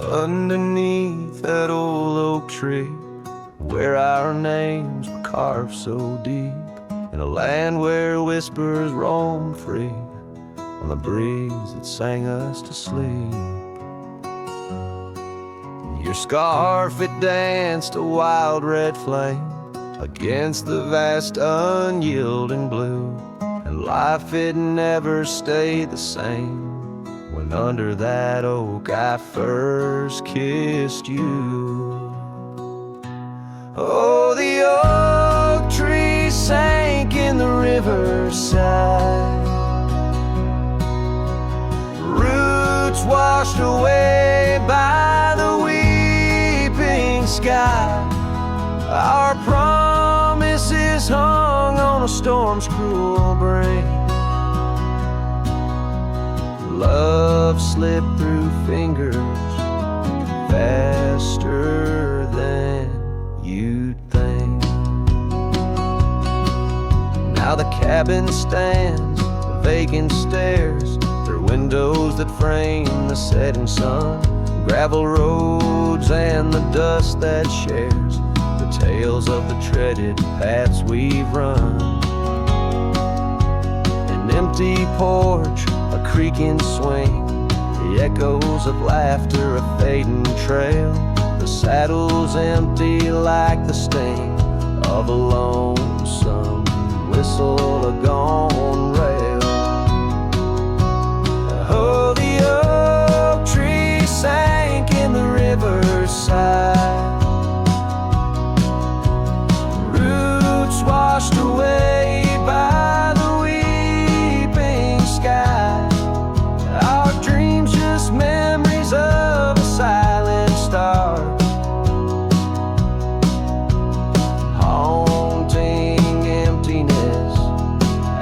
Underneath that old oak tree, where our names were carved so deep, in a land where whispers roam free on the breeze that sang us to sleep. Your scarf, it danced a wild red flame against the vast unyielding blue, and life, it never stayed the same when under that oak I first kissed you. Oh, the oak tree sank in the riverside, roots washed away by the weeping sky. Our promises hung on a storm's cruel break. Love slipped through fingers faster than you'd think. Now the cabin stands, vacant stairs, through windows that frame the setting sun, gravel roads and the dust that shares the tales of the treaded paths we've run. An empty porch, a creaking swing, the echoes of laughter, a fading trail, the saddle's empty like the sting of a lonesome whistle, a gone rail. Oh, the oak tree sank in the riverside, roots washed away by the weeping sky. Our dreams just memories of a silent star, haunting emptiness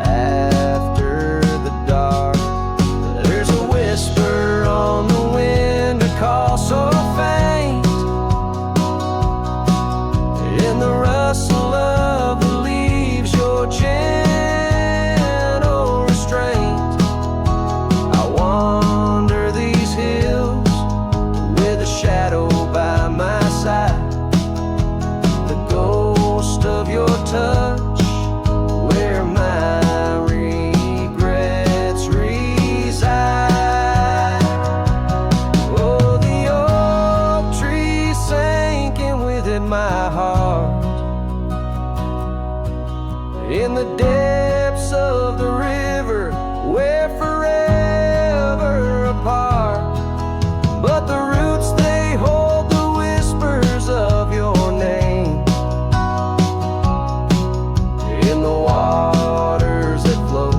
after the dark. There's a whisper on the wind, a call so faint, in the rustle of the leaves, your gentle restraint. I wander these hills with a shadow by my side, the ghost of your touch, where my regrets reside. Oh, the oak tree sank, and with it my heart, in the depths of the river, we're forever apart. But the roots, they hold the whispers of your name in the waters that flow.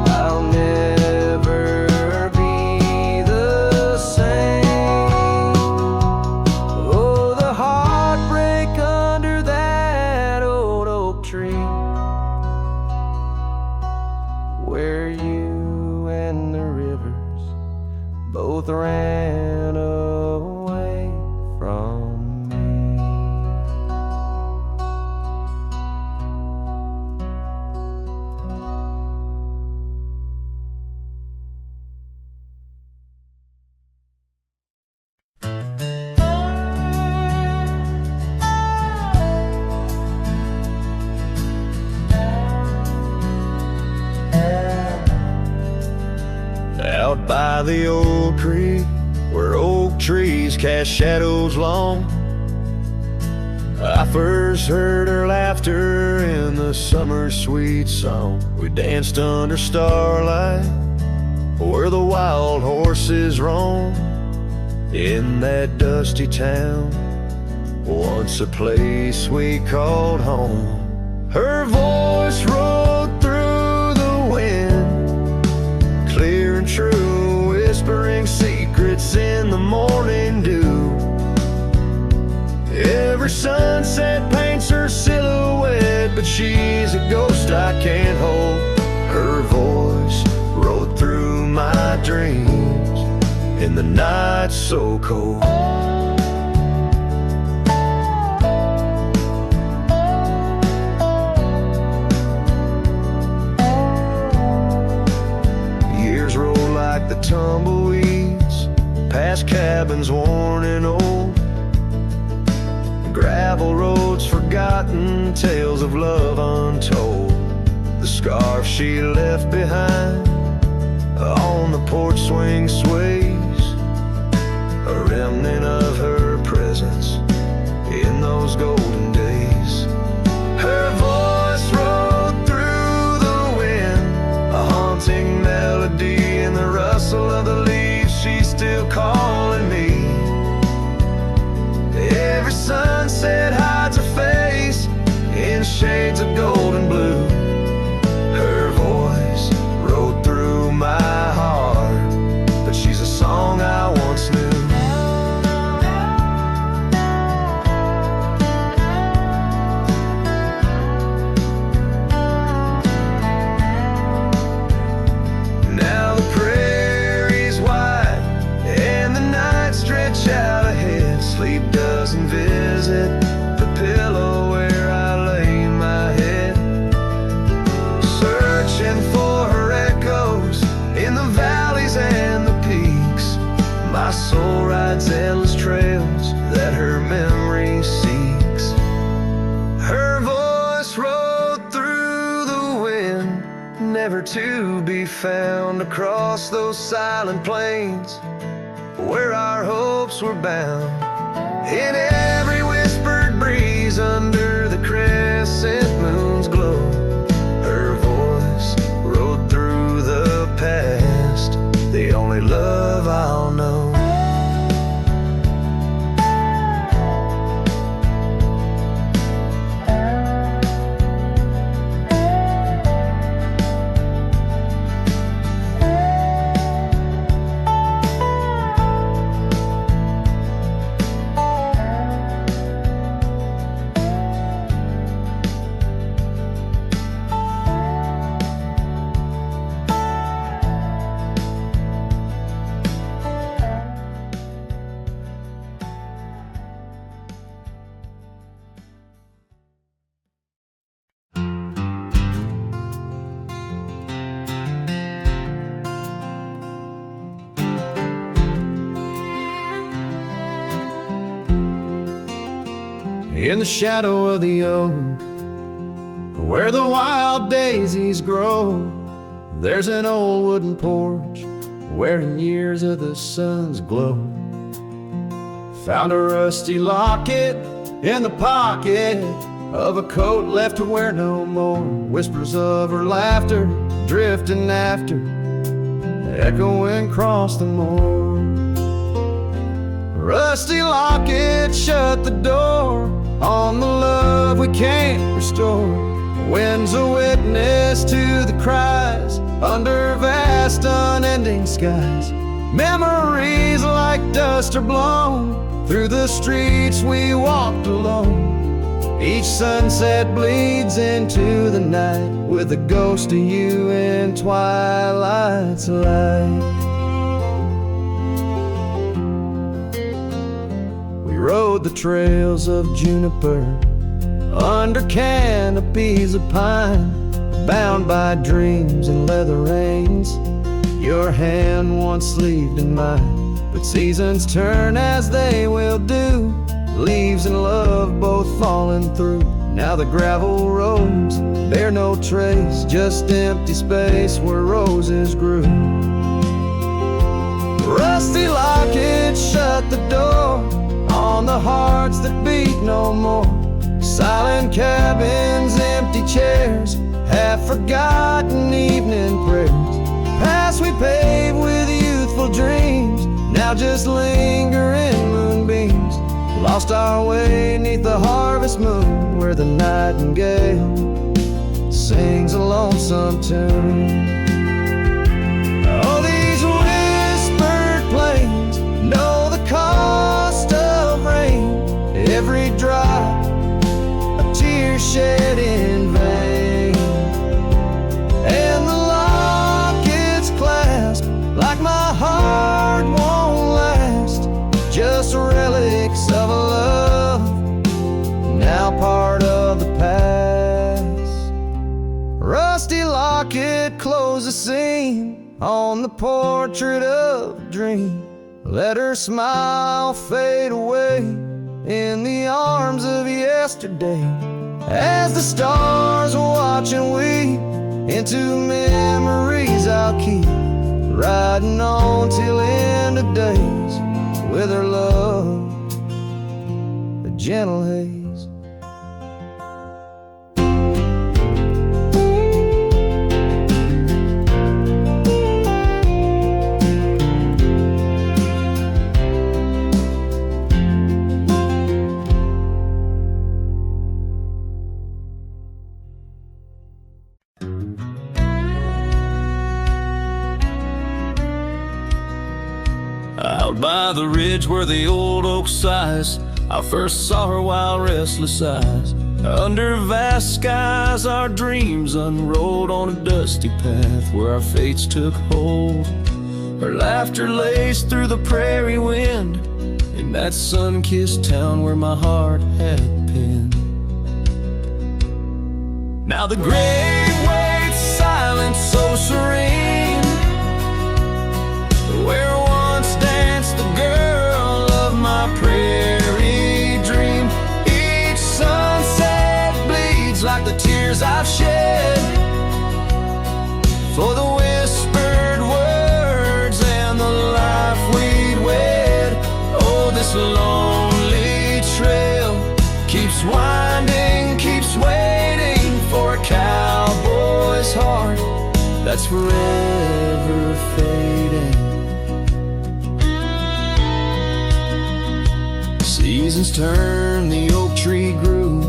I'll never be the same. Oh, the heartbreak under that old oak tree, where you and the rivers both ran away from me. Out by the old creek, where oak trees cast shadows long, I first heard her laughter in the summer's sweet song. We danced under starlight, where the wild horses roam, in that dusty town, once a place we called home. Her voice rolled through the wind, clear and true, whispering secrets in the morning dew. Every sunset paints her silhouette, but she's a ghost I can't hold. Her voice rode through my dreams in the night so cold. Years roll like the tumbleweeds past cabins cabins worn and old, gravel roads forgotten, tales of love untold. The scarf she left behind on the porch swing sways, a remnant of her presence in those golden days. Her voice rode through the wind, a haunting melody in the rustle of the leaves. She's still calling me. Every sunset hides her face in shades of gold and blue. Her voice rode through my heart, but she's a song I once knew. Now the prairie's wide and the night stretch out ahead. Sleep doesn't visit the pillow where I lay my head, searching for her echoes in the valleys and the peaks. My soul rides endless trails that her memory seeks. Her voice rode through the wind, never to be found across those silent plains where our hopes were bound. In every whispered breeze under the crescent moon's glow, her voice rode through the past, the only love I'll know. In the shadow of the oak, where the wild daisies grow, there's an old wooden porch wearing years of the sun's glow. Found a rusty locket in the pocket of a coat left to wear no more. Whispers of her laughter drifting after, echoing across the moor. Rusty locket shut the door on the love we can't restore. Wind's a witness to the cries under vast unending skies. Memories like dust are blown through the streets we walked alone. Each sunset bleeds into the night with a ghost of you in twilight's light. Rode the trails of juniper under canopies of pine, bound by dreams and leather reins. Your hand once sleeved in mine, but seasons turn as they will do. Leaves and love both falling through. Now the gravel roads bear no trace, just empty space where roses grew. Rusty locket shut the door on the hearts that beat no more. Silent cabins, empty chairs, half-forgotten evening prayers. Past we paved with youthful dreams, now just linger in moonbeams. Lost our way 'neath the harvest moon, where the nightingale sings a lonesome tune. Oh, these whispered plains know the cost of rain, every drop a tear shed in vain, and the locket's clasp like my heart won't last, just relics of a love now part of the past. Rusty locket closed the seam on the portrait of a dream, let her smile fade away in the arms of yesterday. As the stars watch and weep into memories I'll keep, riding on till end of days with her love, a gentle haze. Out by the ridge where the old oak sighs, I first saw her wild restless eyes. Under vast skies our dreams unrolled on a dusty path where our fates took hold. Her laughter laced through the prairie wind in that sun-kissed town where my heart had been. Now the grave waits silent, so serene, where once danced the girl of my prairie dream. Each sunset bleeds like the tears I've shed for the whispered words and the life we'd wed. Oh, this lonely trail keeps winding, keeps waiting for a cowboy's heart that's forever fading. Seasons turned, the oak tree grew,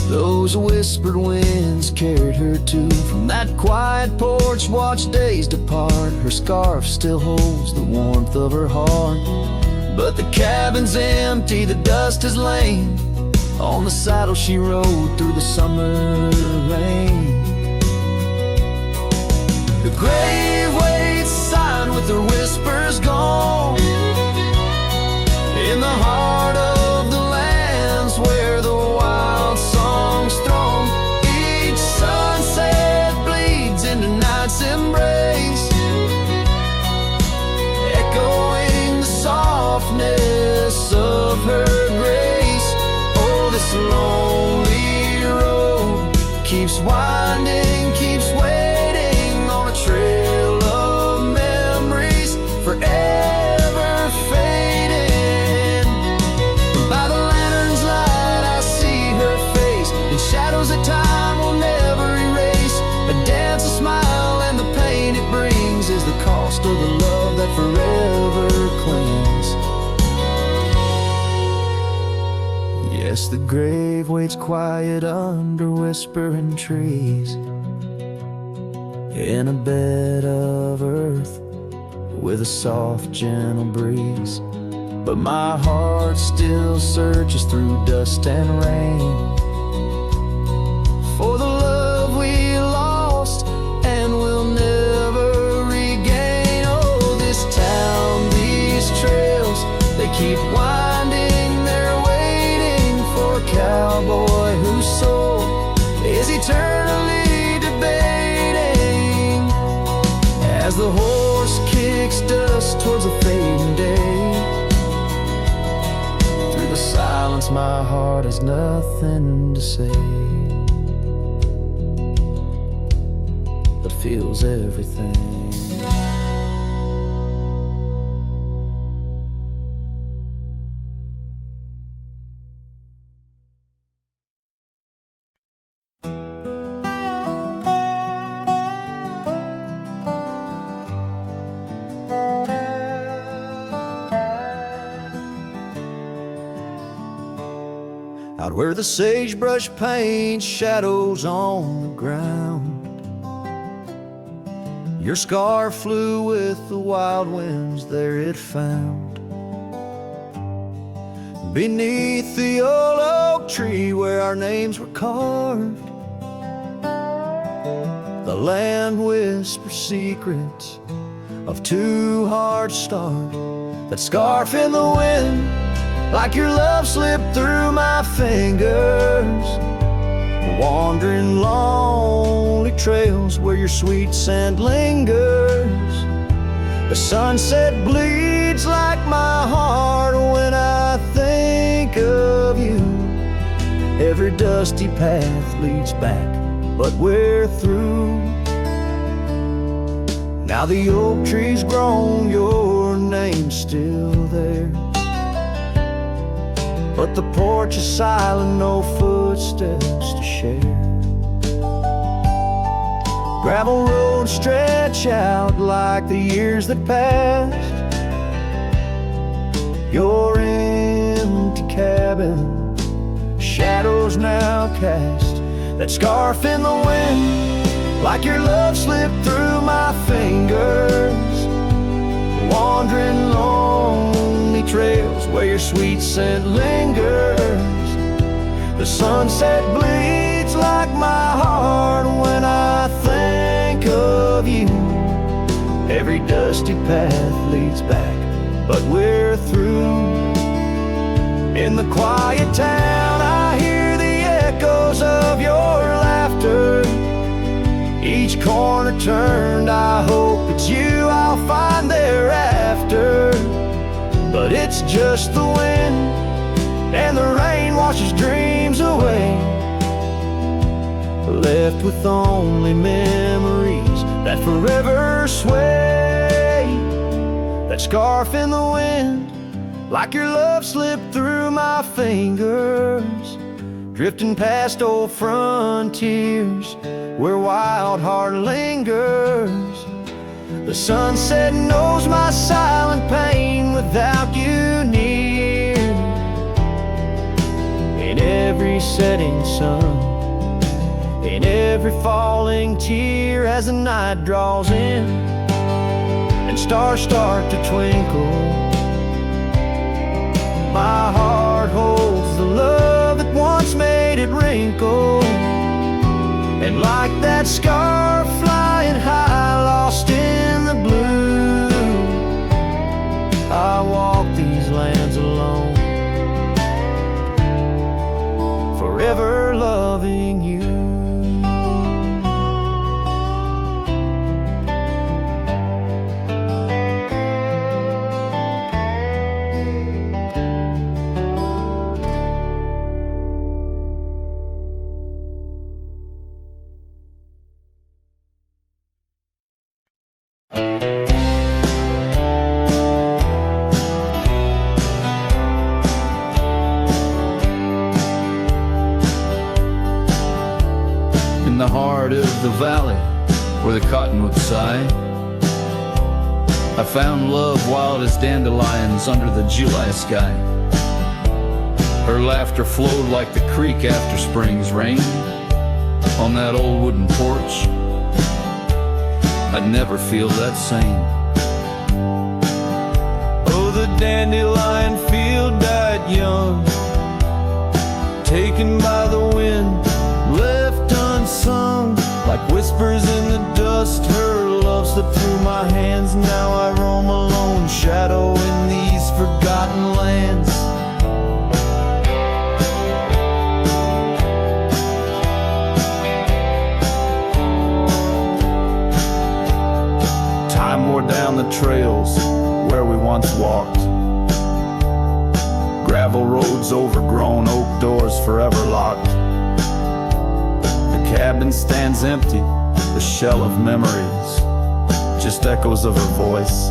those whispered winds carried her to. From that quiet porch watched days depart, her scarf still holds the warmth of her heart. But the cabin's empty, the dust has lain on the saddle she rode through the summer rain. The grave waits silent with her whispers gone in the heart of the lands where the wild songs throng. Each sunset bleeds into night's embrace, echoing the softness of her grace. Oh, this lonely road keeps winding, keeps waiting on a trail of memories forever fading. By the lantern's light I see her face in shadows that time will never erase. A dance, a smile, and the pain it brings is the cost of the love that forever clings. Yes, the grave waits quiet under whispering trees, in a bed of earth with a soft, gentle breeze. But my heart still searches through dust and rain for the love we lost and will never regain. Oh, this town, these trails, they keep winding, they're waiting for a cowboy whose soul is eternally debating. As the horse kicks dust towards a fading day, through the silence my heart has nothing to say, but feels everything. Out where the sagebrush paints shadows on the ground, your scar flew with the wild winds, there it found. Beneath the old oak tree where our names were carved, the land whispers secrets of two hearts starved. That scarf in the wind, like your love slipped through my fingers, wandering lonely trails where your sweet scent lingers. The sunset bleeds bleeds like my heart when I think of you. Every dusty path leads back, but we're through. Now the oak tree's grown, your name's still there, but the porch is silent, no footsteps to share. Gravel roads stretch out like the years that passed. Your empty cabin, shadows now cast. That scarf in the wind, like your love slipped through my fingers. Wandering lonely trails where your sweet scent lingers. The sunset bleeds like my heart when I think of you. Every dusty path leads back, but we're through. In the quiet town I hear the echoes of your laughter. Each corner turned, I hope it's you I'll find thereafter. But it's just the wind, and the rain washes dreams away, left with only memories that forever sway. That scarf in the wind, like your love slipped through my fingers, drifting past old frontiers where wild heart lingers. The sunset knows my silent pain without you near. In every setting sun, in every falling tear, as the night draws in and stars start to twinkle, my heart holds the love that once made it wrinkle. And like that scarf flying high, lost in the blue, I walk these lands alone, forever loving you. In the heart of the valley where the cottonwoods sigh, I found love wild as dandelions under the July sky. Her laughter flowed like the creek after spring's rain. On that old wooden porch, I'd never feel that same. Oh, the dandelion field died young, taken by the wind, left unsung. Like whispers in the dust, her love slipped through my hands. Now I roam alone, shadow in these forgotten lands. Time wore down the trails where we once walked, gravel roads overgrown, oak doors forever locked. The cabin stands empty, the shell of memories, just echoes of her voice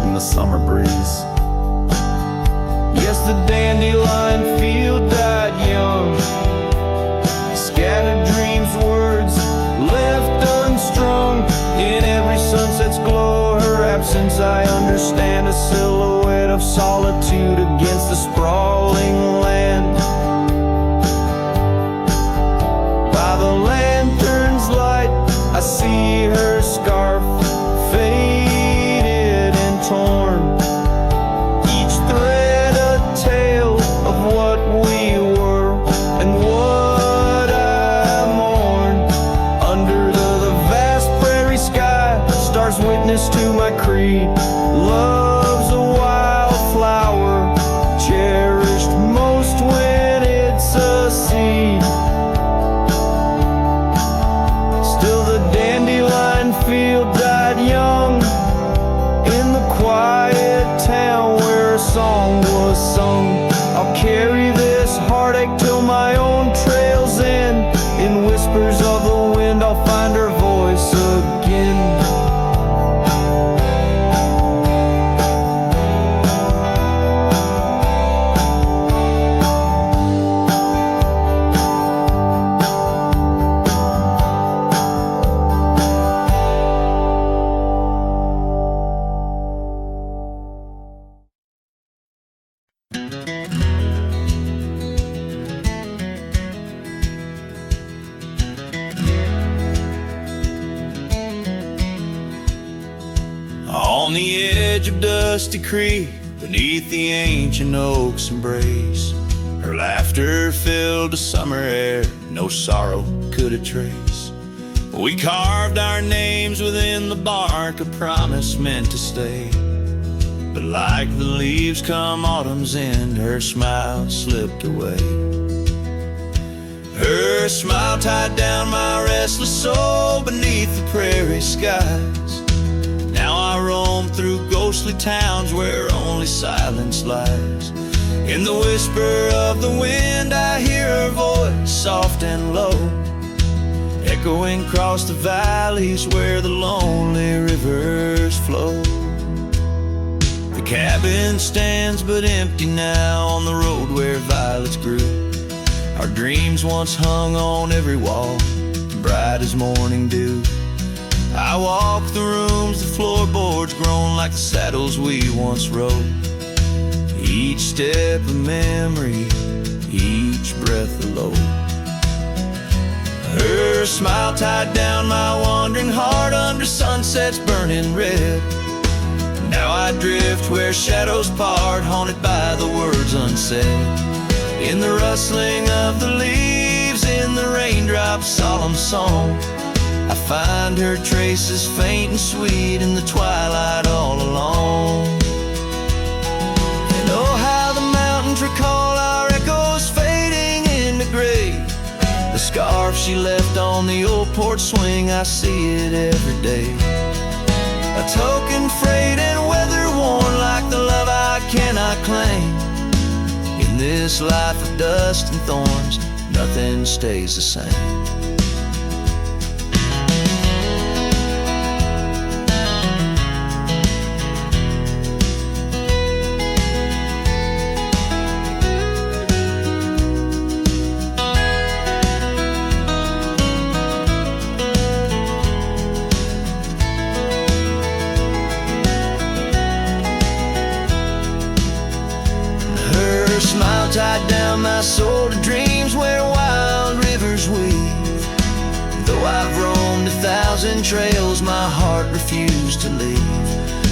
in the summer breeze. Yes, the dandelion field died young, scattered dreams, words left unstrung. In every sunset's glow, her absence I understand, a silhouette of solitude against the sprawling land. By the lantern's light, I see her scarf, faded and torn, each thread a tale of what we were and what I mourn. Under the vast prairie sky, stars witness to my creed. Love's a wildflower, cherished most when it's a seed. Still the dandelion field died young in the quiet town On the edge of Dusty Creek, beneath the ancient oak's embrace, her laughter filled the summer air, no sorrow could it trace. We carved our names within the bark, a promise meant to stay. But like the leaves come autumn's end, her smile slipped away. Her smile tied down my restless soul beneath the prairie skies. Now I roam through ghostly towns where only silence lies. In the whisper of the wind I hear her voice, soft and low, echoing across the valleys where the lonely rivers flow. The cabin stands but empty now on the road where violets grew. Our dreams once hung on every wall, bright as morning dew. I walk the rooms, the floorboards grown like the saddles we once rode. Each step a memory, each breath a load. Her smile tied down my wandering heart under sunsets burning red. Now I drift where shadows part, haunted by the words unsaid. In the rustling of the leaves, in the raindrops' solemn song, I find her traces faint and sweet in the twilight all along. And oh, how the mountains recall our echoes fading into gray. The scarf she left on the old porch swing, I see it every day. A token frayed and weather-worn like the love I cannot claim. In this life of dust and thorns, nothing stays the same. Tied down my soul to dreams where wild rivers weave. Though I've roamed 1,000 trails, my heart refused to leave.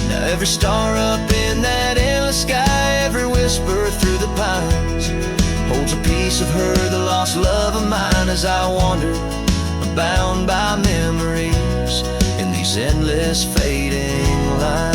Now every star up in that endless sky, every whisper through the pines, holds a piece of her, the lost love of mine. As I wander, bound by memories in these endless fading lines.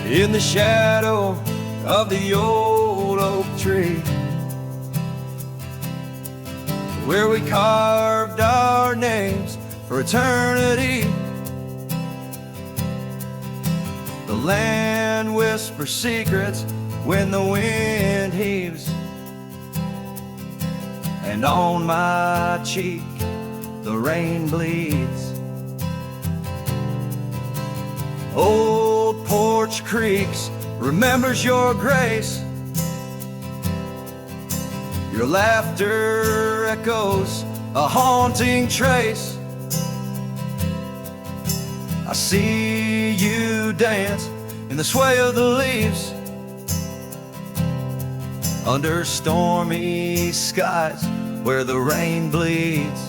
In the shadow of the old oak tree, where we carved our names for eternity, the land whispers secrets when the wind heaves, and on my cheek the rain bleeds. Old porch creaks remembers your grace. Your laughter echoes a haunting trace. I see you dance in the sway of the leaves, under stormy skies where the rain bleeds.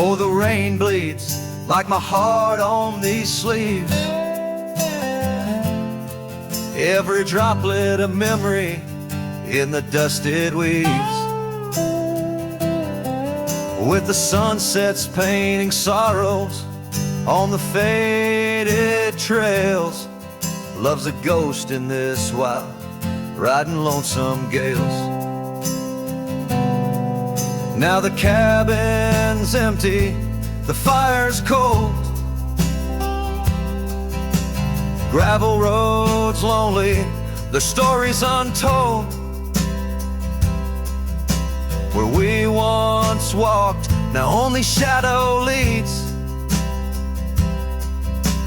Oh, the rain bleeds like my heart on these sleeves. Every droplet of memory in the dusted weeds, with the sunsets painting sorrows on the faded trails. Love's a ghost in this wild, riding lonesome gales. Now the cabin's empty, the fire's cold, gravel roads lonely, Their stories untold, where we once walked, now only shadow leads.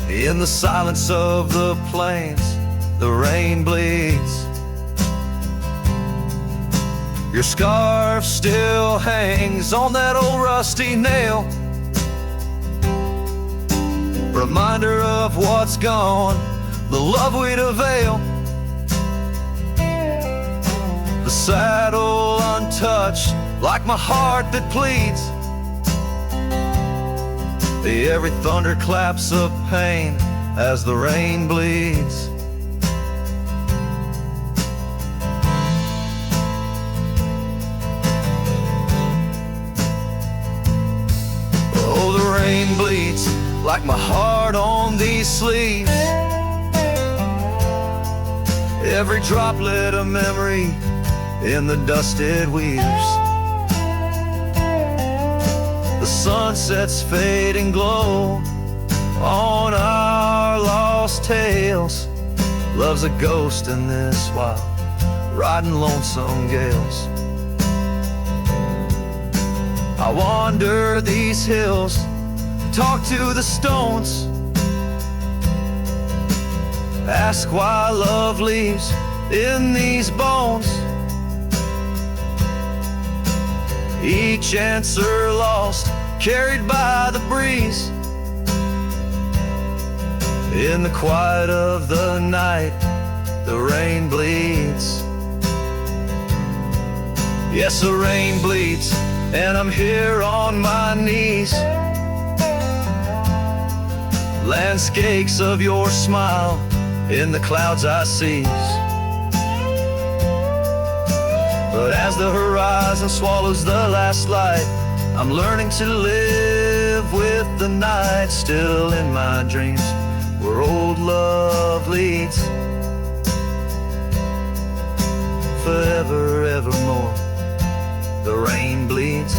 In the silence of the plains, the rain bleeds. Your scarf still hangs on that old rusty nail, reminder of what's gone, the love we'd avail. The saddle untouched, like my heart that pleads. Every thunder claps of pain as the rain bleeds. Oh, the rain bleeds like my heart on these sleeves. Every droplet a memory in the dusted weaves. The sunset's fading glow on our lost tales. Love's a ghost in this wild, riding lonesome gales. I wander these hills, talk to the stones, ask why love leaves in these bones. Each answer lost, carried by the breeze. In the quiet of the night, the rain bleeds. Yes, the rain bleeds, and I'm here on my knees. Landscapes of your smile in the clouds I seize. But as the horizon swallows the last light, I'm learning to live with the night. Still in my dreams, where old love leads. Forever, evermore, the rain bleeds.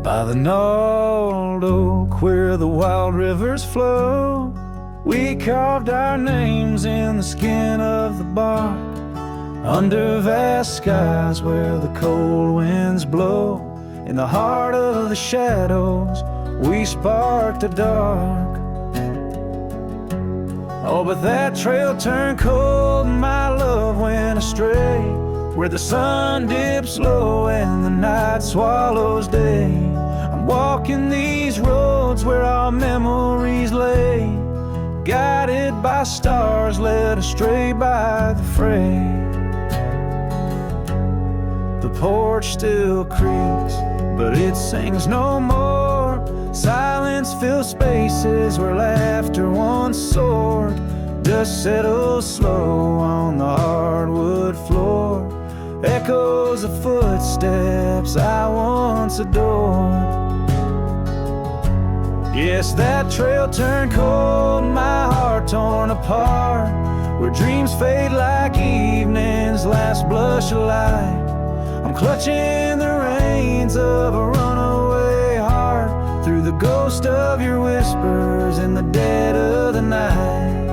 By the gnarled oak where the wild rivers flow, we carved our names in the skin of the bark. Under vast skies where the cold winds blow, in the heart of the shadows we sparked the dark. Oh, but that trail turned cold and my love went astray, where the sun dips low and the night swallows day. I'm walking these roads where our memories lay, guided by stars led astray by the fray. The porch still creaks, but it sings no more. Silence fills spaces where laughter once soared. Dust settles slow on the hardwood floor, echoes of footsteps I once adored. Yes, that trail turned cold, my heart torn apart, where dreams fade like evening's last blush of light. I'm clutching the reins of a runaway heart, through the ghost of your whispers in the dead of the night.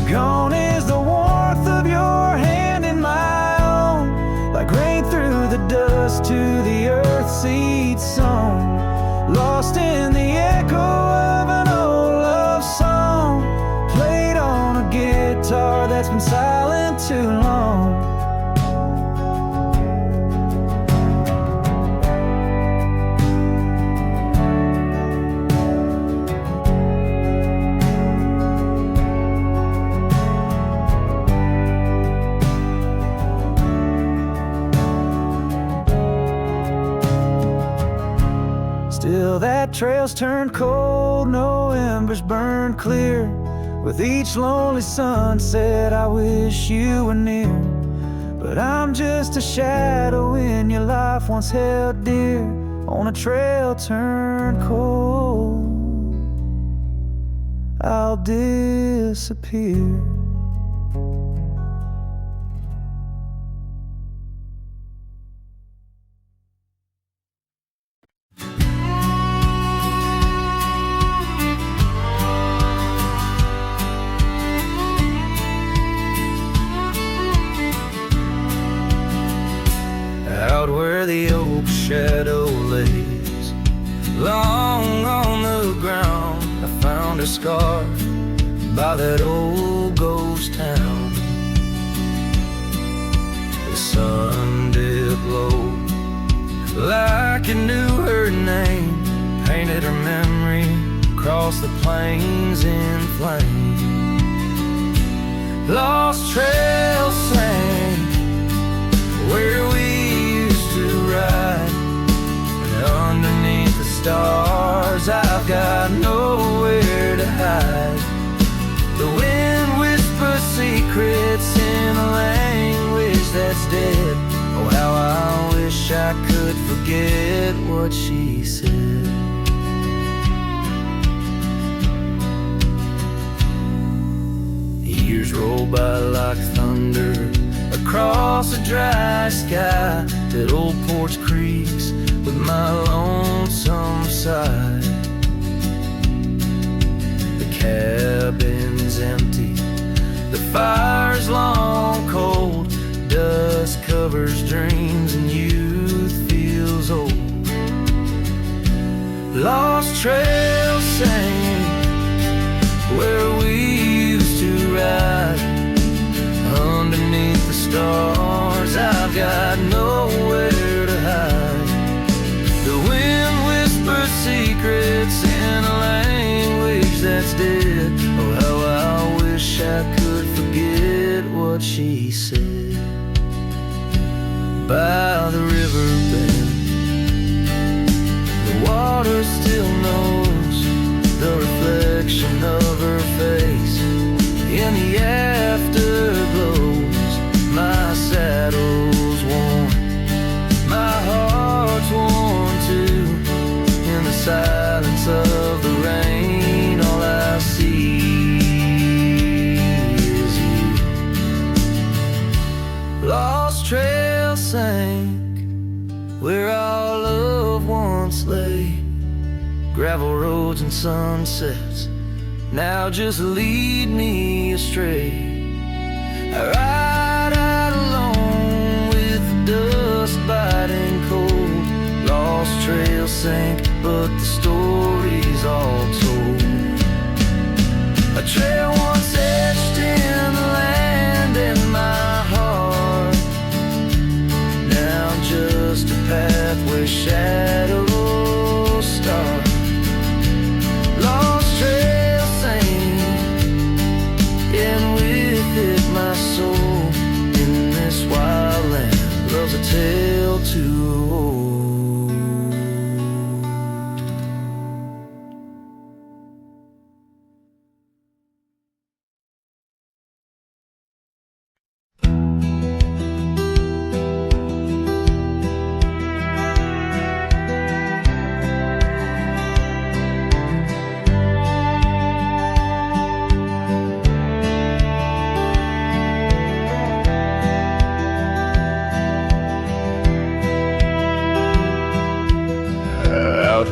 Gone is the warmth of your hand in my own, like rain through the dust to the earth seed sown. Lost in the echo of an old love song, played on a guitar that's been silent too long. Trails turn cold, no embers burn clear. With each lonely sunset I wish you were near. But I'm just a shadow in your life once held dear. On a trail turn cold, I'll disappear. Out where the oak shadow lays, long on the ground, I found a scar by that old ghost town. The sun dipped low, like it knew her name, painted her memory across the plains in flame. Lost trails sang where we ride, and underneath the stars I've got nowhere to hide. The wind whispers secrets in a language that's dead. Oh, how I wish I could forget what she said. Years roll by like thunder across a dry sky. That old porch creaks with my lonesome side. The cabin's empty, the fire's long cold. Dust covers dreams and youth feels old. Lost trails sing where we used to ride. Underneath the stars I've got nowhere to hide. The wind whispers secrets in a language that's dead. Oh, how I wish I could forget what she said. By the riverbed, the water still knows the reflection of her face in the afterglows. My saddle's worn, my heart's worn too. In the silence of the rain, all I see is you. Lost trail sank where our love once lay. Gravel roads and sunsets now just lead me astray. I ride out alone with the dust biting cold. Lost trail sank, but the story's all told. A trail once etched in the land and my heart, now just a path where shadows start. Lost trail sank, and with it my soul in this wild land loves a tale too old.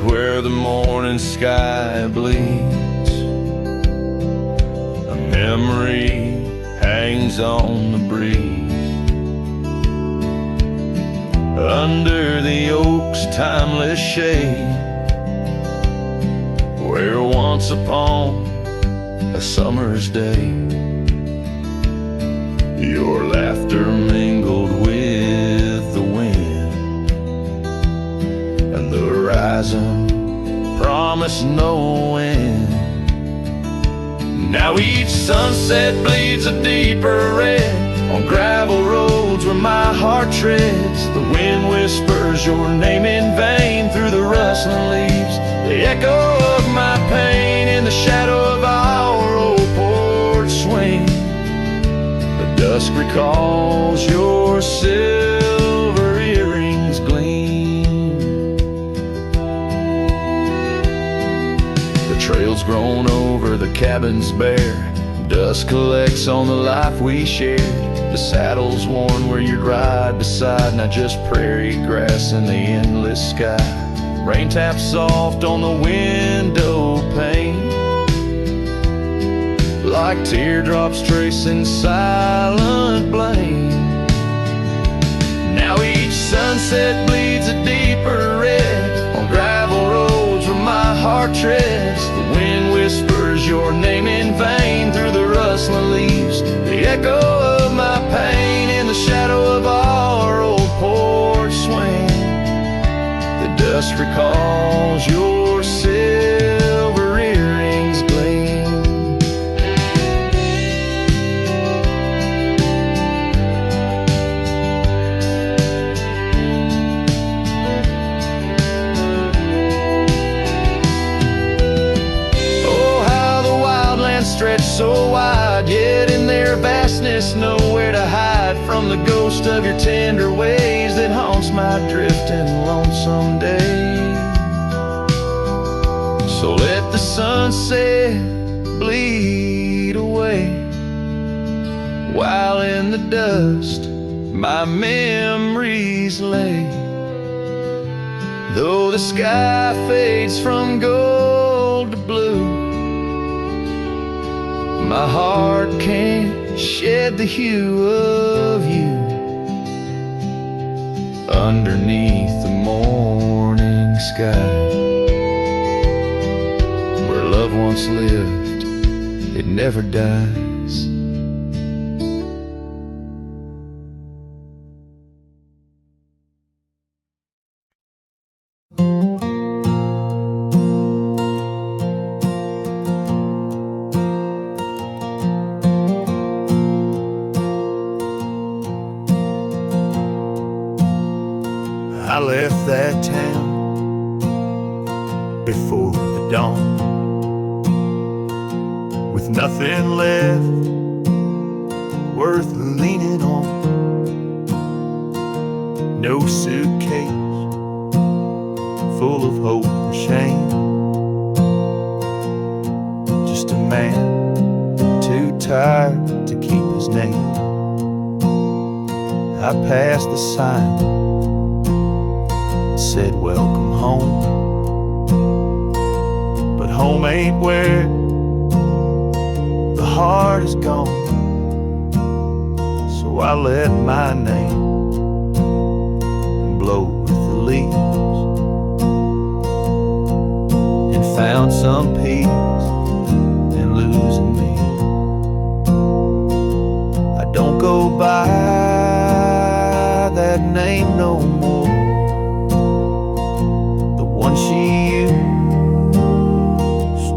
Where the morning sky bleeds, a memory hangs on the breeze. Under the oak's timeless shade, where once upon a summer's day, your laughter mingled with the wind, and the horizon promised no end. Now each sunset bleeds a deeper red on gravel roads where my heart treads. The wind whispers your name in vain through the rustling leaves. the echo of my pain in the shadow of our old porch swing. The dusk recalls your silver earrings gleam. The trail's grown over, the cabin's bare. Dust collects on the life we shared. The saddle's worn where you'd ride beside, not just prairie grass in the endless sky. Rain taps soft on the window pane, like teardrops tracing silent blame. Now each sunset bleeds a deeper red on gravel roads where my heart treads. The wind whispers your name in vain through the rustling leaves. The echo of my pain in the shadow of our old porch swing. The dust recalls your silver earrings gleam. Stretched so wide, yet in their vastness nowhere to hide from the ghost of your tender ways that haunts my drifting lonesome days. So let the sunset bleed away, while in the dust my memories lay. Though the sky fades from gold to blue, my heart can't shed the hue of you. Underneath the morning sky, where love once lived, it never dies. I left that town before the dawn, with nothing left worth leaning on. No suitcase full of hope and shame, just a man too tired to keep his name. I passed the sign, said welcome home, but home ain't where the heart is gone. So I let my name blow with the leaves and found some peace in losing me. I don't go by that name no more, one she used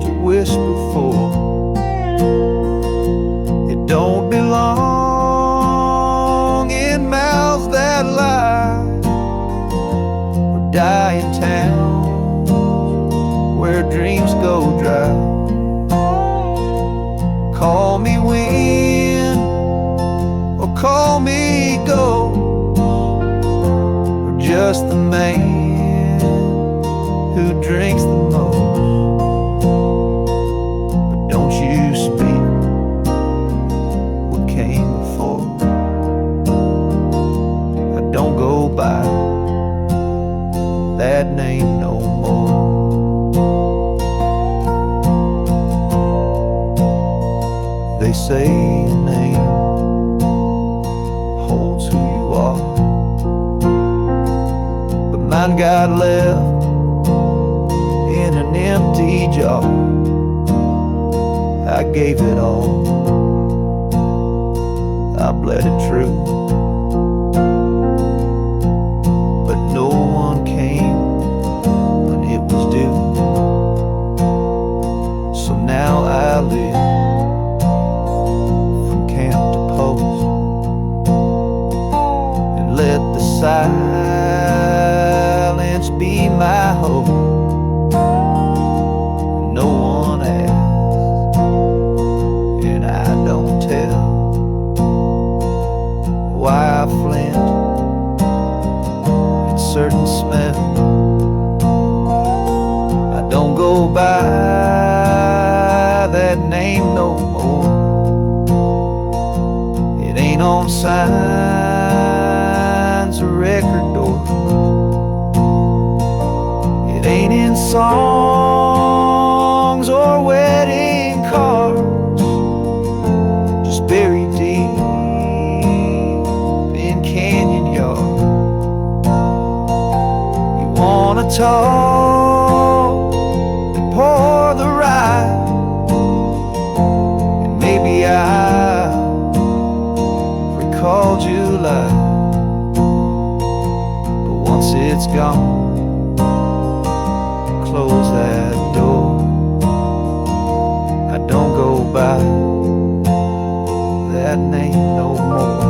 to whisper for. It don't belong in mouths that lie, or die in towns where dreams go dry. Call me wind, or call me ghost, or just the man who drinks the most. But don't you speak what came before. I don't go by that name no more. They say your name holds who you are, but mine got left in an empty jar. I gave it all, I bled it true, but no one came when it was due. So now I live from camp to post, and let the silence be my hope. by that name no more. It ain't on signs or record doors. It ain't in songs or wedding cards, just buried deep in canyon yards. You wanna talk and pour the rye, and maybe I recalled you like, but once it's gone, close that door. I don't go by that name no more.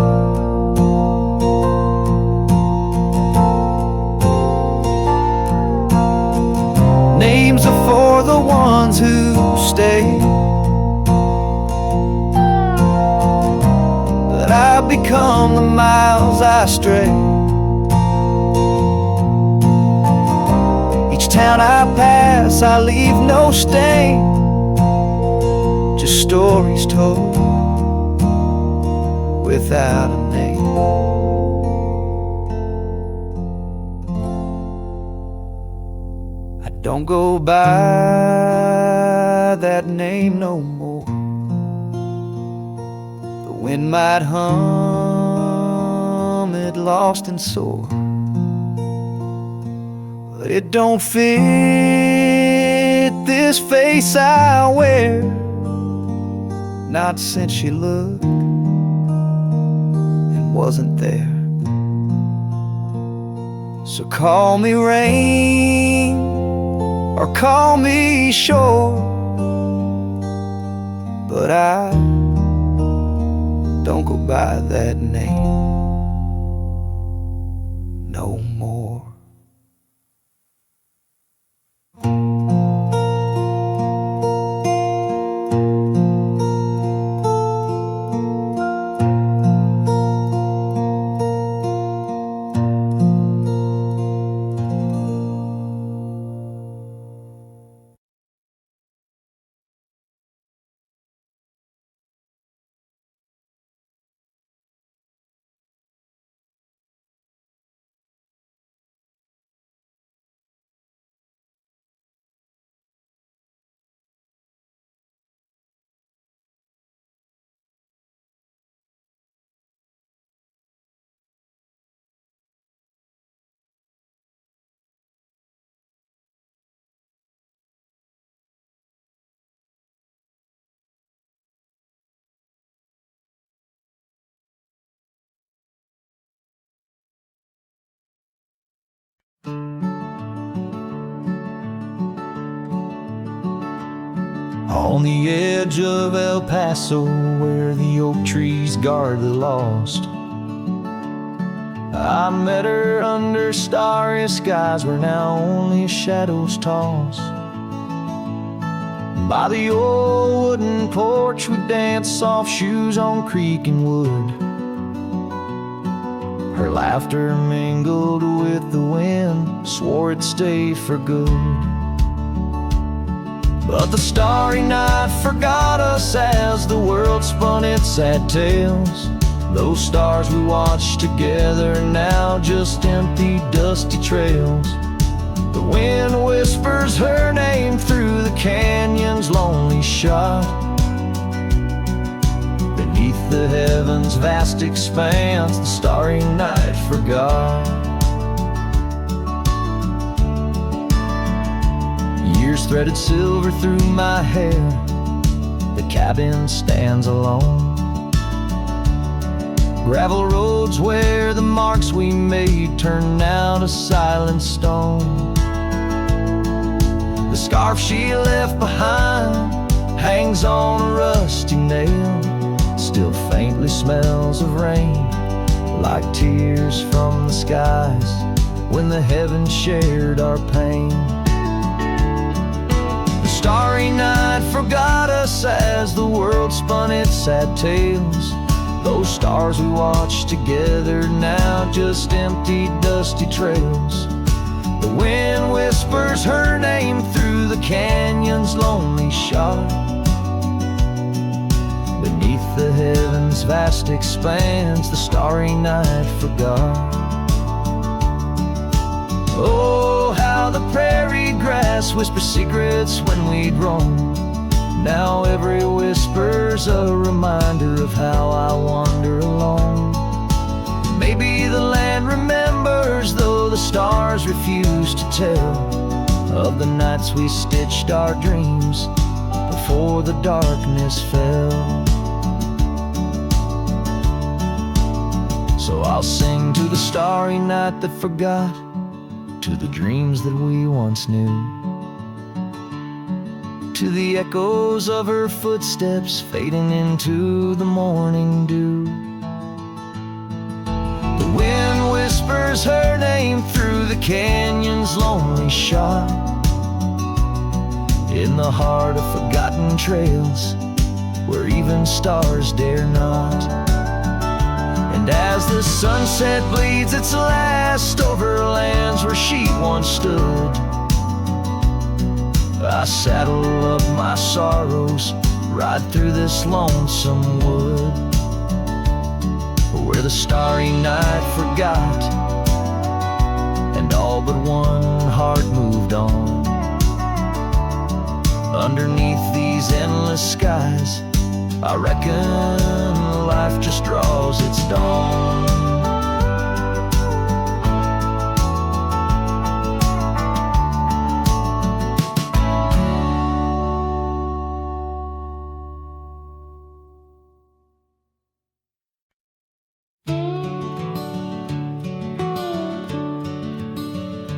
Names are for the ones who stay, but I've become the miles I stray. Each town I pass, I leave no stain, just stories told without a name. I don't go by that name no more. The wind might hum it lost and sore, but it don't fit this face I wear, not since you looked and wasn't there. So call me rain or call me shore, but I don't go by that name no more. On the edge of El Paso, where the oak trees guard the lost, I met her under starry skies where now only shadows toss. By the old wooden porch we danced soft shoes on creek and wood. Her laughter mingled with the wind, swore it'd stay for good. But the starry night forgot us as the world spun its sad tales. Those stars we watched together now just empty, dusty trails. The wind whispers her name through the canyon's lonely shot. Beneath the heavens' vast expanse, the starry night forgot. Years threaded silver through my hair, the cabin stands alone. Gravel roads where the marks we made turn now to silent stone. The scarf she left behind hangs on a rusty nail, still faintly smells of rain, like tears from the skies when the heavens shared our pain. The starry night forgot us as the world spun its sad tales. Those stars we watched together now just empty, dusty trails. The The wind whispers her name through the canyon's lonely shot. Beneath the heavens' vast expanse, the starry night forgot. Oh, how the prairie grass whispers secrets when we'd roam. Now every whisper's a reminder of how I wander alone. Maybe the land remembers, though the stars refuse to tell, of the nights we stitched our dreams before the darkness fell. So I'll sing to the starry night that forgot, to the dreams that we once knew, to the echoes of her footsteps fading into the morning dew. The wind whispers her name through the canyon's lonely shot, in the heart of forgotten trails where even stars dare not. And as the sunset bleeds its last over lands where she once stood, I saddle up my sorrows, ride through this lonesome wood, where the starry night forgot, and all but one heart moved on. Underneath these endless skies, I reckon life just draws its dawn.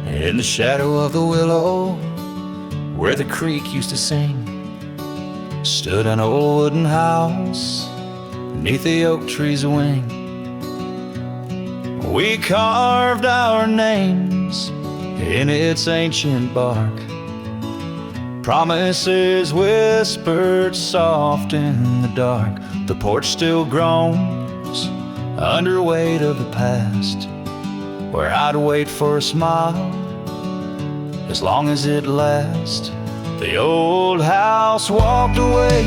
In the shadow of the willow, where the creek used to sing, stood an old wooden house beneath the oak tree's wing. We carved our names in its ancient bark, promises whispered soft in the dark. The porch still groans under weight of the past, where I'd wait for a smile as long as it lasts. The old house walked away,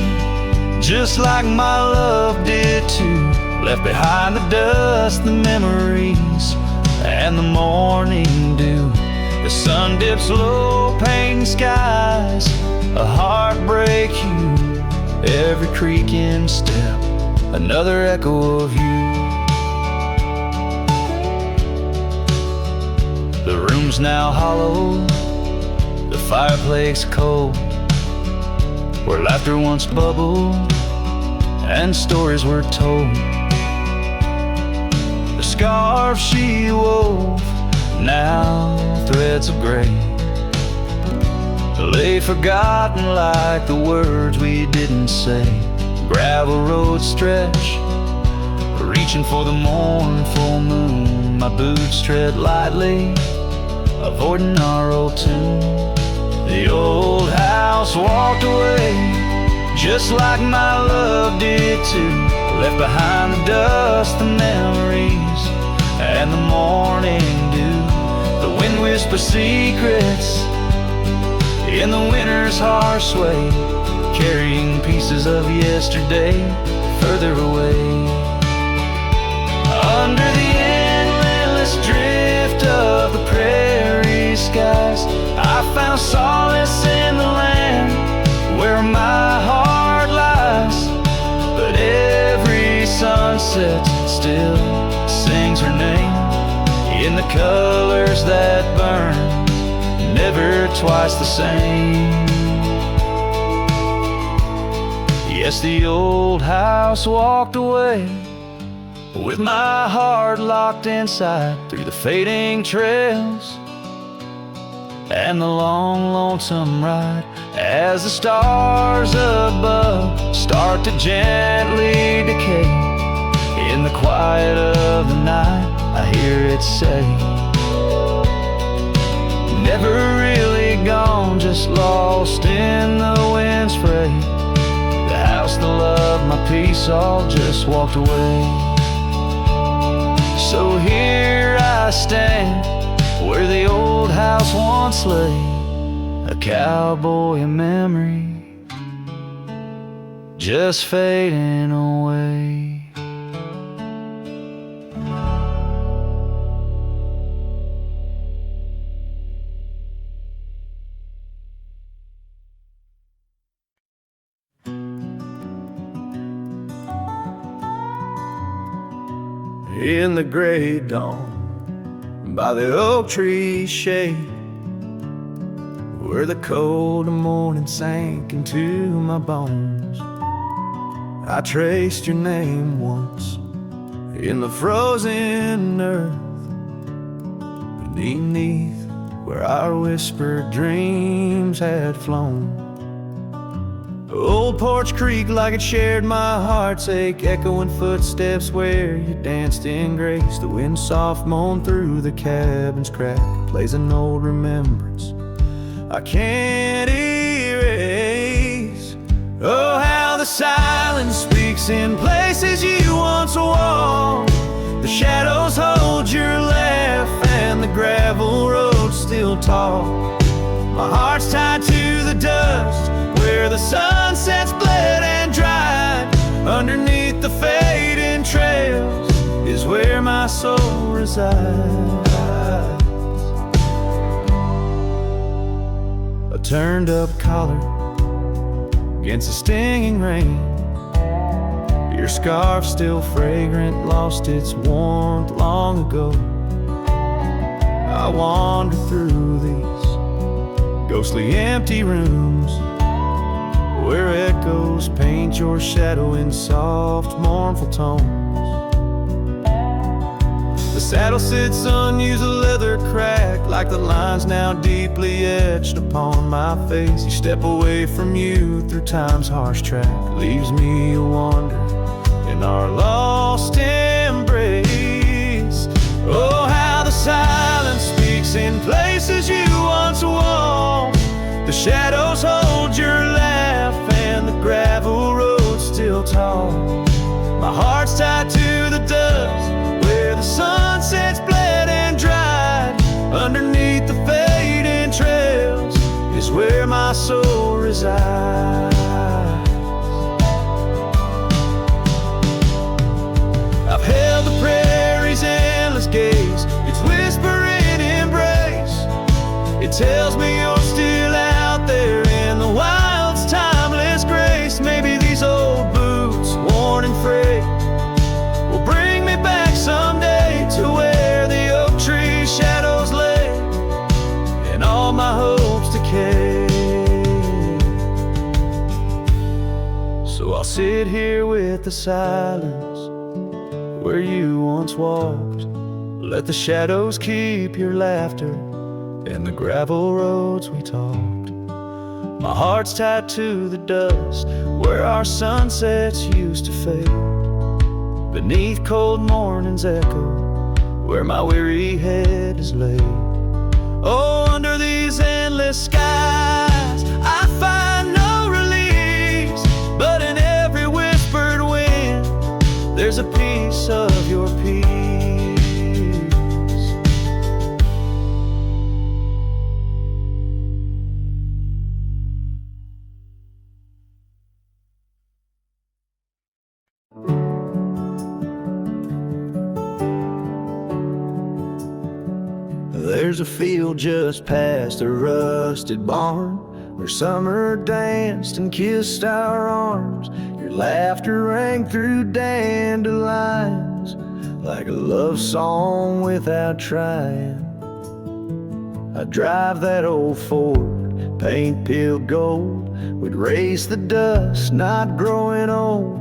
just like my love did too. Left behind the dust, the memories, and the morning dew. The sun dips low, painting skies, a heartbreak hue. Every creaking step, another echo of you. The room's now hollow, the fireplace cold, where laughter once bubbled and stories were told. The scarf she wove, now threads of gray, lay forgotten like the words we didn't say. Gravel roads stretch, reaching for the mournful moon. My boots tread lightly, avoiding our old tune. The old house walked away, just like my love did too. Left behind the dust, the memories, and the morning dew. The wind whispers secrets in the winter's harsh sway, carrying pieces of yesterday further away. Under the endless drift of the prairie skies, I found solace in the land where my heart lies. But every sunset still sings her name in the colors that burn, never twice the same. Yes, the old house walked away, with my heart locked inside, through the fading trails and the long, lonesome ride. As the stars above start to gently decay, in the quiet of the night I hear it say, never really gone, just lost in the wind's fray. The house, the love, my peace all just walked away. So here I stand, where the old house once lay, a cowboy in memory, just fading away. In the gray dawn, by the oak tree shade, where the cold morning sank into my bones, I traced your name once in the frozen earth, beneath where our whispered dreams had flown. Old Porch Creek, like it shared my heart's ache, echoing footsteps where you danced in grace. The wind soft moaned through the cabin's crack, plays an old remembrance I can't erase. Oh, how the silence speaks in places you once walked. The shadows hold your laugh and the gravel road still talk. My heart's tied to the dust where the sunsets bled and dried. Underneath the fading trails is where my soul resides. A turned up collar against the stinging rain, your scarf still fragrant, lost its warmth long ago. I wander through these ghostly empty rooms where echoes paint your shadow in soft, mournful tones. The saddle sits unused, the leather cracked, like the lines now deeply etched upon my face. You step away from you through time's harsh track, leaves me a wander in our lost embrace. Oh, how the silence speaks in places you once walked. The shadows hold your laugh and the gravel road still tall. My heart's tied to the dust where the sunsets bled and dried. Underneath the fading trails is where my soul resides. I've held the prairie's endless gaze, its whispering embrace. It tells me you're still out there in the wild's timeless grace. Maybe these old boots, worn and frayed, will bring me back someday to where the oak tree shadows lay and all my hopes decay. So I'll sit here with the silence where you once walked. Let the shadows keep your laughter and the gravel roads we talked. My heart's tied to the dust where our sunsets used to fade. Beneath cold morning's echo where my weary head is laid. Oh, under these endless skies I find no release, but in every whispered wind there's a piece of your peace. There's a field just past a rusted barn where summer danced and kissed our arms. Your laughter rang through dandelions like a love song without trying. I drive that old Ford, paint peeled gold, would race the dust, not growing old.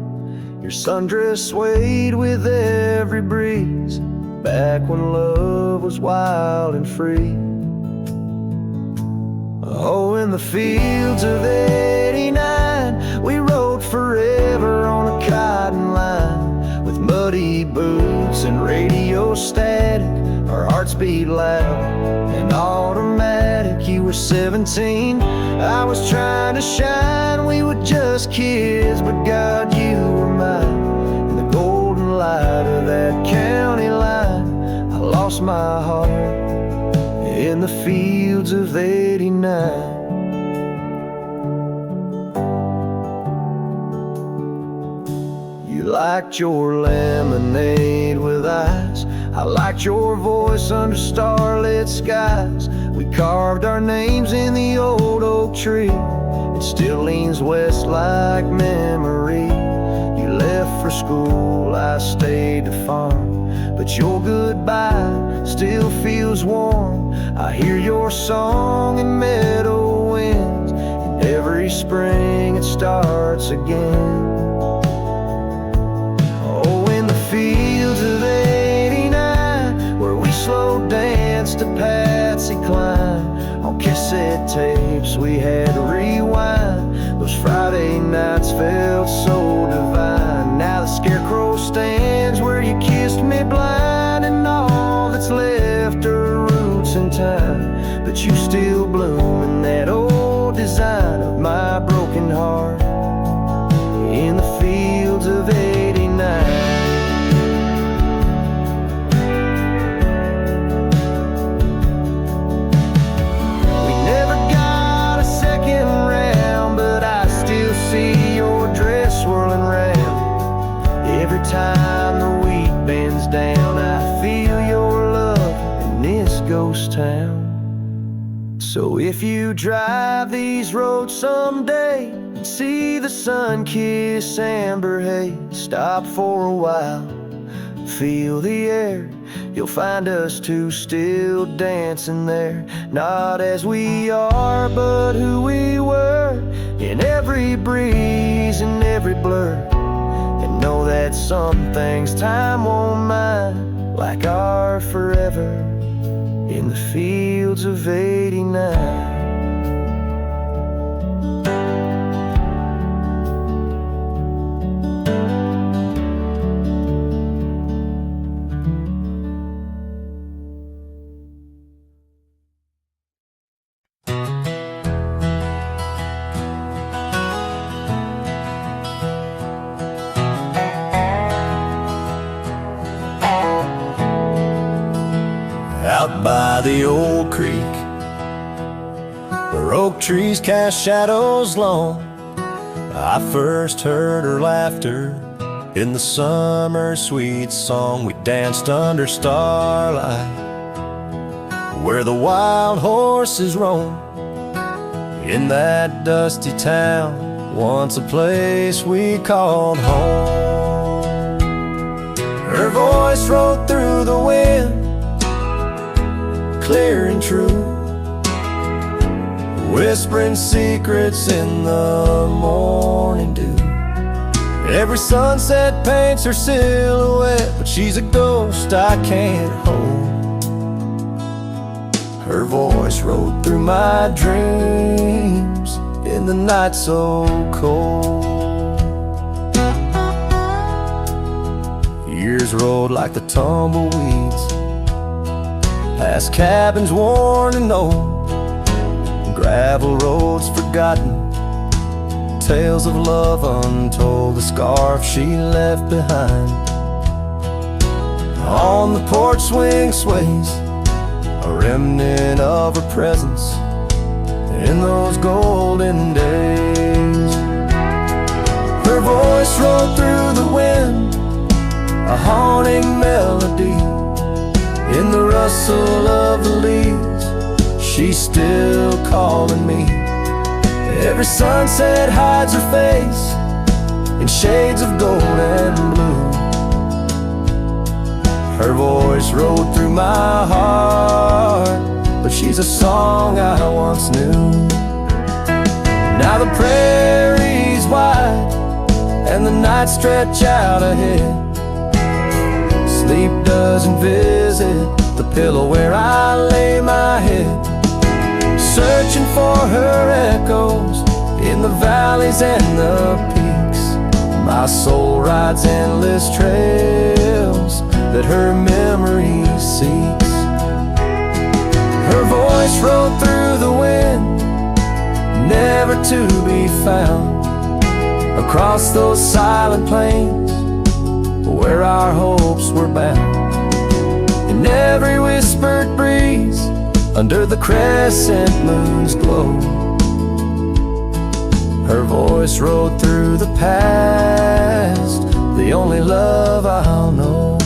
Your sundress swayed with every breeze, back when love was wild and free. Oh, in the fields of '89, we rode forever on a cotton line, with muddy boots and radio static. Our hearts beat loud and automatic. You were 17, I was trying to shine. We were just kids, but God, you were mine. In the golden light of that county line, I lost my heart the fields of '89. You liked your lemonade with ice, I liked your voice under starlit skies. We carved our names in the old oak tree. It still leans west like memory. You left for school, I stayed to farm, but your goodbye still feels warm. I hear your song in meadow winds, and every spring it starts again. Fields of '89, where we slow danced to Patsy Cline. On cassette tapes we had to rewind. Those Friday nights felt so divine. Now the scarecrow stands where you kissed me blind, and all that's left are roots and time. But you still bloom in that old design of my broken heart in the fields of '89. Swirling round every time the wheat bends down. I feel your love in this ghost town. So if you drive these roads someday and see the sun-kissed amber haze, stop for a while, feel the air. You'll find us two still dancing there, not as we are, but who we were, in every breeze and every blur. And know that some things time won't mind, like our forever in the fields of '89. Out by the old creek, where oak trees cast shadows long, I first heard her laughter in the summer sweet song. We danced under starlight, where the wild horses roam, in that dusty town, once a place we called home. Her voice rolled through the wind, clear and true, whispering secrets in the morning dew. Every sunset paints her silhouette, but she's a ghost I can't hold. Her voice rode through my dreams in the night so cold. Years rolled like the tumbleweeds, past cabins worn and old, gravel roads forgotten, tales of love untold, the scarf she left behind. On the porch swing sways a remnant of her presence in those golden days. Her voice rolled through the wind, a haunting melody. In the rustle of the leaves, she's still calling me. Every sunset hides her face in shades of gold and blue. Her voice rode through my heart, but she's a song I once knew. Now the prairie's wide and the nights stretch out ahead. Sleep doesn't visit the pillow where I lay my head, searching for her echoes in the valleys and the peaks. My soul rides endless trails that her memory seeks. Her voice rode through the wind, never to be found, across those silent plains where our hopes were bound. In every whispered breeze, under the crescent moon's glow. Her voice rode through the past, the only love I'll know.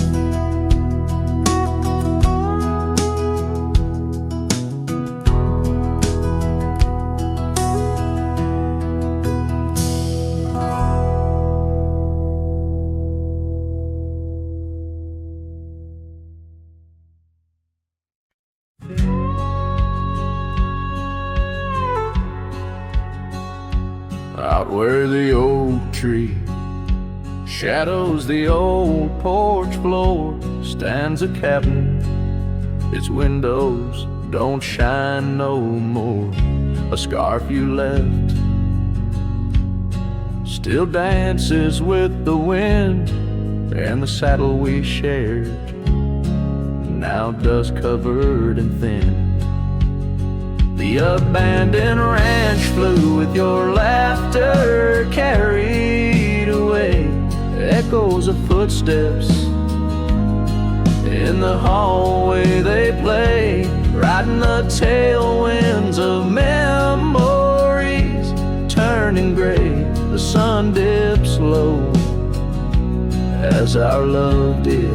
Out where the oak tree shadows the old porch floor stands a cabin. Its windows don't shine no more. A scarf you left still dances with the wind, and the saddle we shared, now dust covered and thin. The abandoned ranch flew with your laughter carried away. Echoes of footsteps in the hallway they play, riding the tailwinds of memories turning gray. The sun dips low as our love did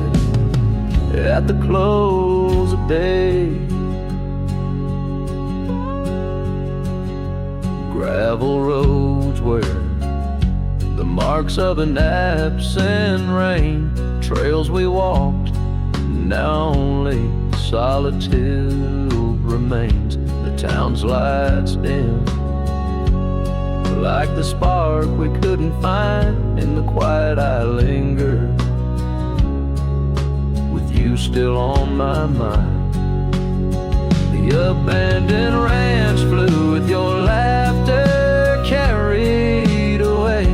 at the close of day. Gravel roads where the marks of an absent rain, trails we walked, now only solitude remains. The town's lights dim, like the spark we couldn't find. In the quiet I linger, with you still on my mind. The abandoned ranch flew with your laughter carried away.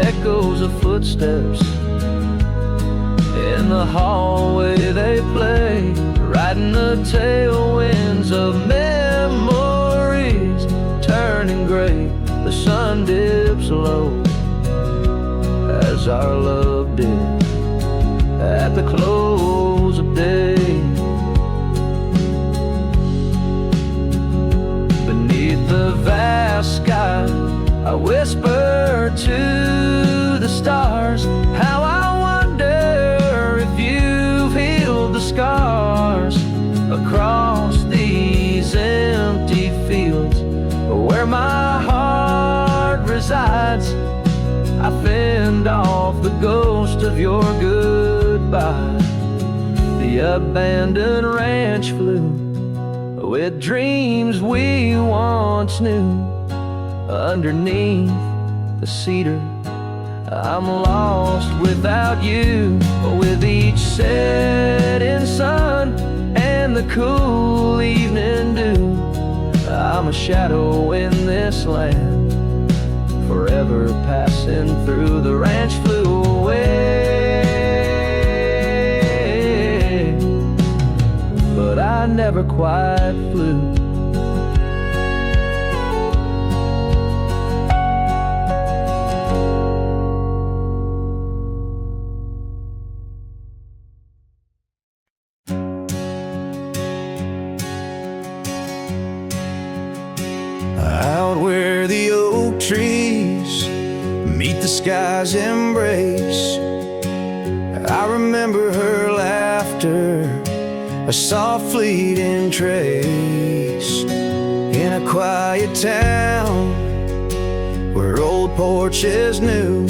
Echoes of footsteps in the hallway they play, riding the tailwinds of memories turning gray. The sun dips low as our love did at the close of day. The vast sky, I whisper to the stars, how I wonder if you've healed the scars across these empty fields where my heart resides. I fend off the ghost of your goodbye. The abandoned ranch flew with dreams we once knew. Underneath the cedar, I'm lost without you. With each setting sun and the cool evening dew, I'm a shadow in this land, forever passing through. The ranch flew away, but I never quite flew. Out where the oak trees meet the sky's embrace, I remember her laughter, a soft fleeting trace. In a quiet town where old porches new,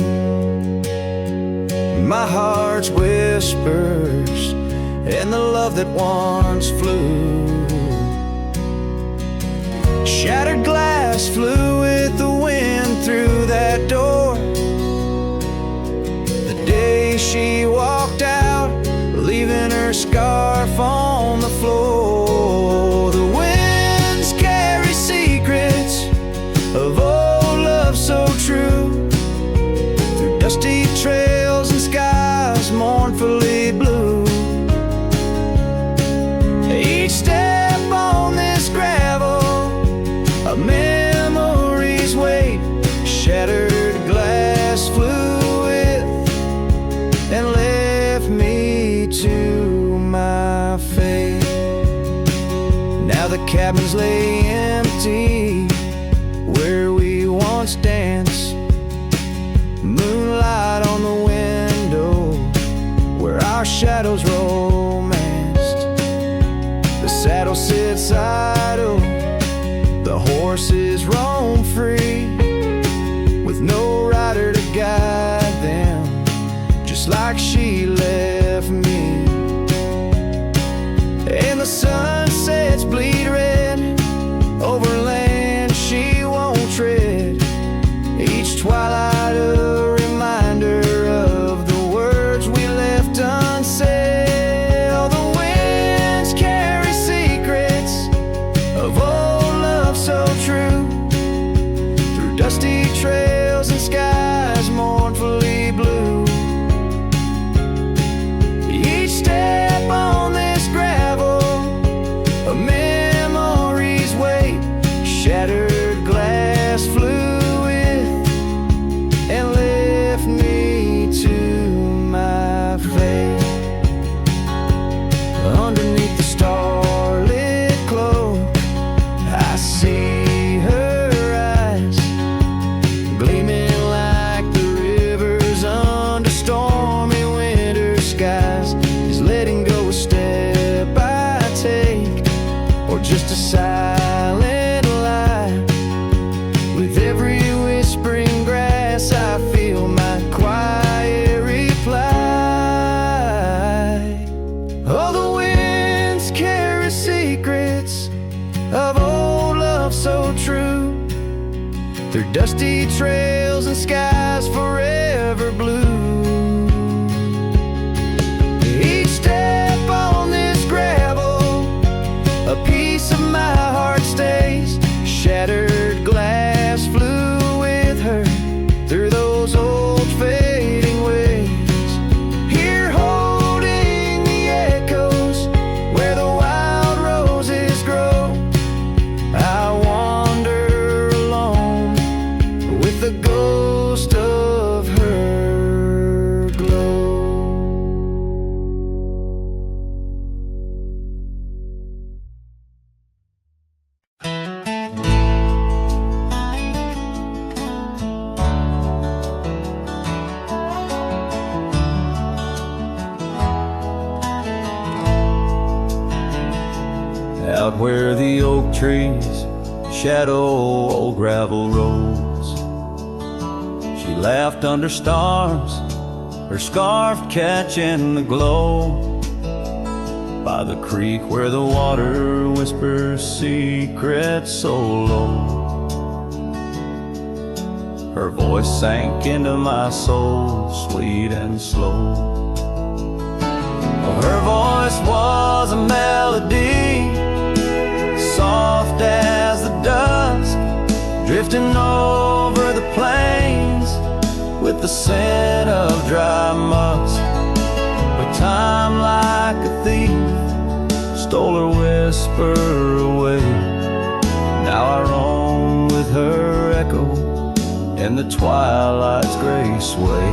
my heart's whispers and the love that once flew. Shattered glass flew with the wind through that door the day she walked out, leaving her scarf on the floor. The winds carry secrets of old love so true, through dusty trails and skies mournfully blue. Each step on this gravel, a memory's way. Moonlight on the window where our shadows romanced. The saddle sits idle, the horses roam free, with no rider to guide them, just like she left me. And the sunsets bleed red over land she won't tread. Each twilight a reminder of the words we left unsaid. Oh, the winds carry secrets of old love so true, through dusty trails and skies mournfully blue. Each step on this gravel, a memory's weight, shattered glass flew with and left me to my fate. Underneath the starlit cloak, I see her eyes, gleaming like the rivers under stormy winter skies. Is letting go a step I take, or just a silent lie? With every whispering grass I feel my quiet reply. Oh, the winds carry secrets of old love so true, through dusty trails and skies forever blue. Each step on this gravel, a piece of my heart stays. Shattered glass flew with her through those old fading ways. Here holding the echoes where the wild roses grow, I wander alone with the ghost of her glow. Out where the oak trees shadow old gravel roads, she laughed under stars, her scarf catching the glow. By the creek where the water whispers secrets so low, her voice sank into my soul, sweet and slow. Her voice was a melody, soft as the dust, drifting over the plains with the scent of dry musk. But time, like a thief, stole her whisper away. Now I roam with her echo in the twilight's gray sway.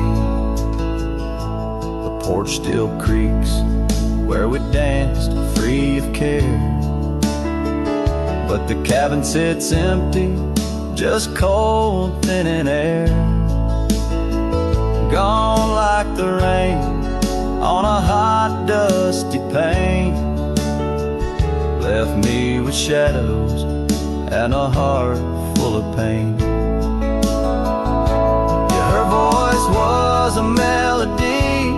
The porch still creaks where we danced free of care, but the cabin sits empty, just cold, thinning air. Gone like the rain on a hot, dusty pane, left me with shadows and a heart full of pain. Yeah, her voice was a melody,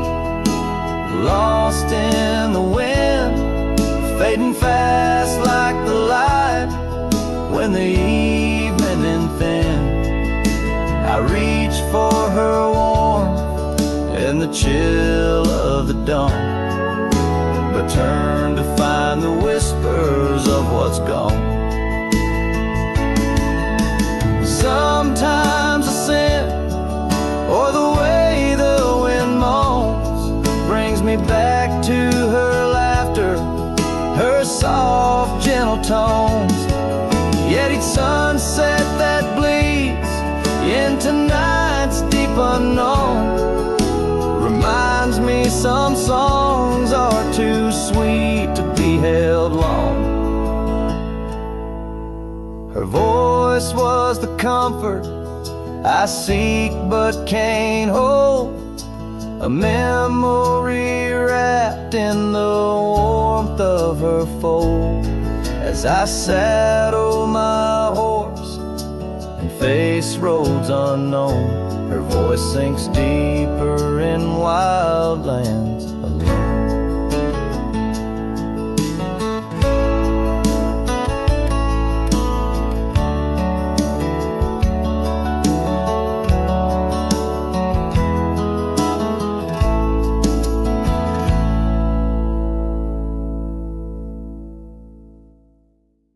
lost in the wind, fading fast like the light when the evening thin. I reached for her warmth in the chill of the dawn, but turned to find the whispers of what's gone. Sometimes a scent or the way the wind moans brings me back to her laughter, her soft, gentle tones. Yet each sunset that bleeds into night's deep unknown reminds me some songs are too sweet to be held long. Her voice was the comfort I seek but can't hold, a memory wrapped in the warmth of her fold. As I saddle my horse and face roads unknown, her voice sinks deeper in wild lands.